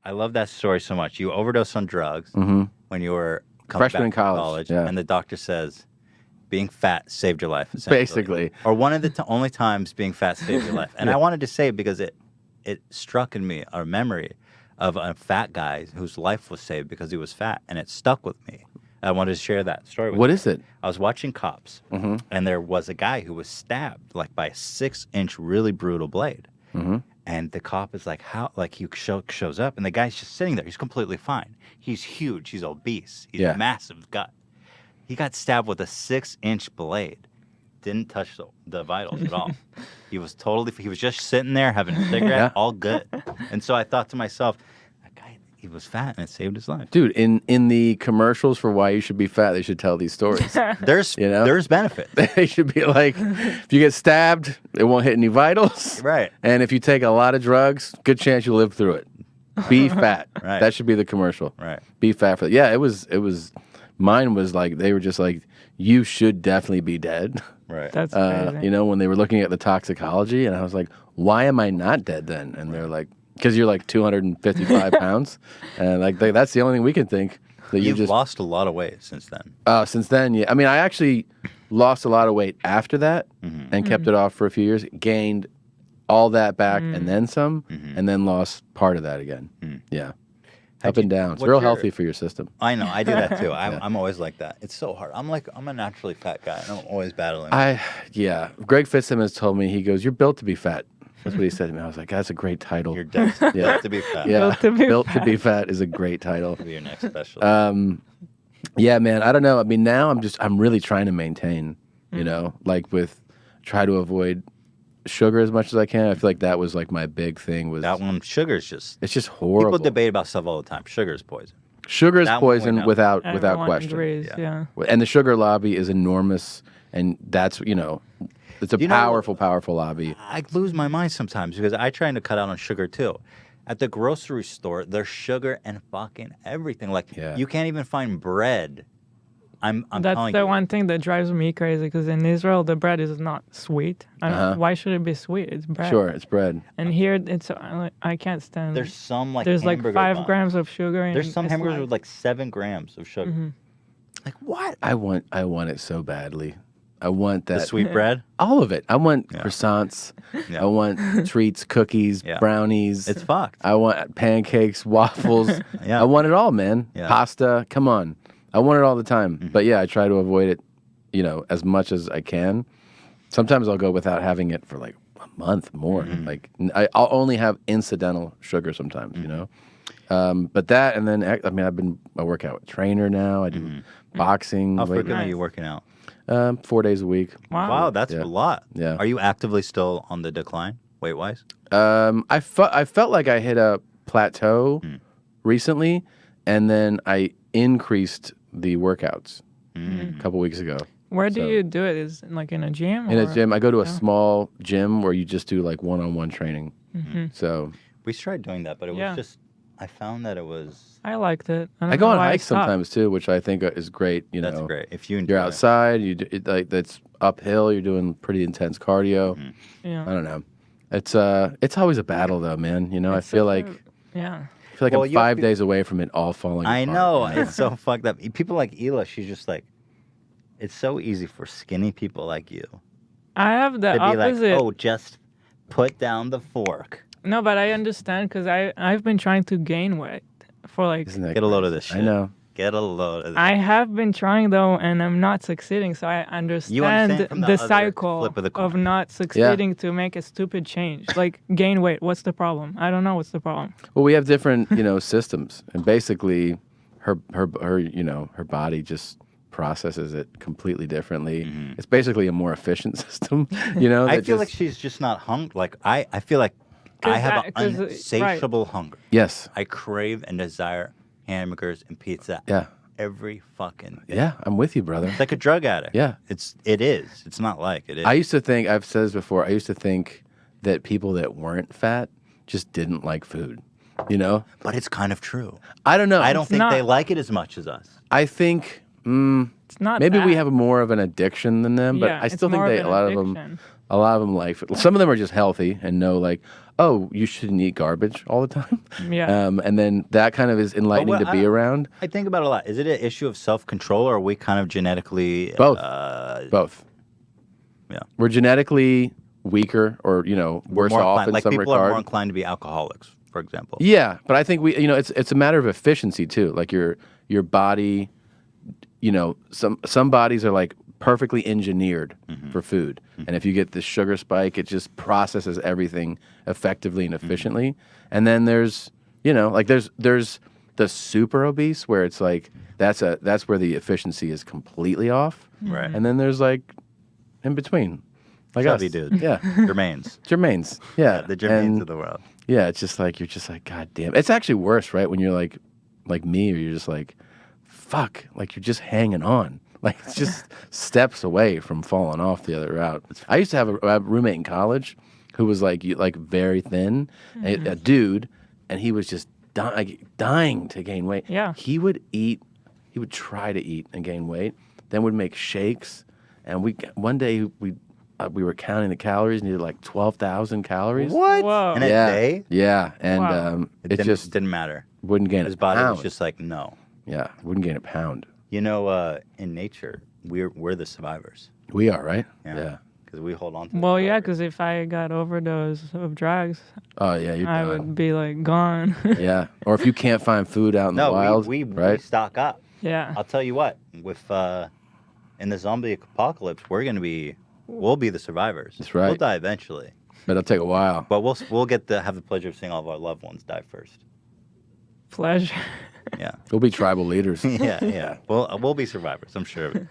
I love that story so much. You overdosed on drugs when you were coming Freshman back in from college, yeah. and the doctor says being fat saved your life, essentially. Basically. Or one of the only times being fat saved your life. And I wanted to say it because it struck in me a memory of a fat guy whose life was saved because he was fat, and it stuck with me. I wanted to share that story with you. What is it? I was watching Cops, and there was a guy who was stabbed like by a 6-inch really brutal blade. And the cop is like, how? Like he shows up, and the guy's just sitting there. He's completely fine. He's huge. He's obese. He's a massive guy. He got stabbed with a 6-inch blade. Didn't touch the vitals at all. He was just sitting there having a cigarette, all good. And so I thought to myself, that guy, he was fat, and it saved his life. Dude, in the commercials for why you should be fat, they should tell these stories. There's benefit. They should be like, if you get stabbed, it won't hit any vitals. Right. And if you take a lot of drugs, good chance you'll live through it. Be fat. Right. That should be the commercial. Right. Be fat for it was mine was like, they were just like, you should definitely be dead. Right. That's crazy. You know, when they were looking at the toxicology, and I was like, why am I not dead then? And they're like, because you're like 255 pounds. And like, that's the only thing we can think. That You've just lost a lot of weight since then. Since then, yeah. I mean, I actually lost a lot of weight after that and kept it off for a few years. Gained all that back and then some, and then lost part of that again. Yeah. Up and down. It's real healthy for your system. I know. I do that too. I'm always like that. It's so hard. I'm a naturally fat guy, and I'm always battling. Greg Fitzsimmons told me, he goes, "You're built to be fat." That's what he said to me. I was like, that's a great title. You're built to be fat. Yeah. Built to be fat is a great title. Be your next special. Yeah, man. I don't know. I mean, now I'm really trying to maintain, you know, like try to avoid sugar as much as I can. I feel like that was like my big thing was that one. Sugar's just. It's just horrible. People debate about stuff all the time. Sugar is poison. Sugar is poison without question. Agrees, yeah. And the sugar lobby is enormous, and that's, you know, it's a powerful lobby. I lose my mind sometimes because I try to cut out on sugar too. At the grocery store, there's sugar and fucking everything. Like you can't even find bread. I'm That's the one thing that drives me crazy because in Israel the bread is not sweet. I don't why should it be sweet? It's bread. Sure, it's bread. And here it's I can't stand. There's some like there's like 5 grams of sugar. There's some hamburgers with like 7 grams of sugar. Like what? I want it so badly. I want that. The sweet bread? All of it. I want croissants. I want treats, cookies, brownies. It's fucked. I want pancakes, waffles. I want it all, man. Pasta. Come on. I want it all the time. But yeah, I try to avoid it, you know, as much as I can. Sometimes I'll go without having it for like a month more. Like I'll only have incidental sugar sometimes, you know. But that, and then, I mean, I work out with a trainer now. I do boxing. How frequently are you working out? 4 days a week. Wow, that's a lot. Yeah. Are you actively still on the decline, weight-wise? I felt like I hit a plateau recently, and then I increased the workouts a couple weeks ago. Where do you do it? Is it like in a gym? In a gym. I go to a small gym where you just do like one-on-one training. So we tried doing that, but it was just, I found that it was... I liked it. I go on hikes sometimes too, which I think is great. You know, that's great. If you enjoy you're outside, like that's uphill. You're doing pretty intense cardio. Yeah. I don't know. It's always a battle though, man. You know, I feel like I'm 5 days away from it all falling apart. I know. It's so fucked up. People like Hila, she's just like, it's so easy for skinny people like you. I have the opposite. Like, oh, just put down the fork. No, but I understand because I've been trying to gain weight for like... Get a load of this shit. I know. Get a load of this. I have been trying though, and I'm not succeeding. So I understand the cycle of not succeeding to make a stupid change. Like gain weight. What's the problem? I don't know what's the problem. Well, we have different, you know, systems, and basically, her body just processes it completely differently. It's basically a more efficient system. You know, I feel like she's just not hungry. Like I feel like I have an insatiable hunger. Yes, I crave and desire hamburgers and pizza. Yeah. Every fucking day. Yeah, I'm with you, brother. It's like a drug addict. Yeah. It is. It's not like it is. I used to think, I've said this before, I used to think that people that weren't fat just didn't like food, you know? But it's kind of true. I don't know. I don't think they like it as much as us. I think it's not maybe bad. we have more of an addiction than them, but I still think a lot of them A lot of them like some of them are just healthy and know like, oh, you shouldn't eat garbage all the time. Yeah. And then that kind of is enlightening to be around. I think about it a lot. Is it an issue of self-control, or are we kind of genetically both? Both. Yeah. We're genetically weaker, or worse off in like some people regard. are more inclined to be alcoholics, for example. Yeah, but I think it's a matter of efficiency too. Like your body, some bodies are like perfectly engineered for food. And if you get the sugar spike, it just processes everything effectively and efficiently. And then there's there's the super obese where it's like that's where the efficiency is completely off. Right. And then there's like in between. Like chubby us. dude. Yeah. Jermaines. Yeah. The Jermaines of the world. Yeah, it's just like you're just like, God damn. It's actually worse, right? When you're like me, or you're just like, fuck, like you're just hanging on. Like it's just steps away from falling off the other route. I used to have a roommate in college who was like very thin, a dude, and he was just dying to gain weight. Yeah. He would try to eat and gain weight, then would make shakes, and one day we were counting the calories and he did like 12,000 calories. What? Whoa. In a day? Yeah, and it just didn't matter. Wouldn't gain His body was just like, no. Yeah, wouldn't gain a pound. In nature, we're the survivors. We are, right? Yeah. Because we hold on to Well, yeah, because if I got overdose of drugs, oh yeah, I would be like gone. Yeah, or if you can't find food out in the wild, we right? stock up. Yeah. I'll tell you what, with in the zombie apocalypse, we'll be the survivors. That's right. We'll die eventually, but it'll take a while. But we'll get to have the pleasure of seeing all of our loved ones die first. Pleasure. Yeah. We'll be tribal leaders. Yeah. We'll be survivors. I'm sure of it.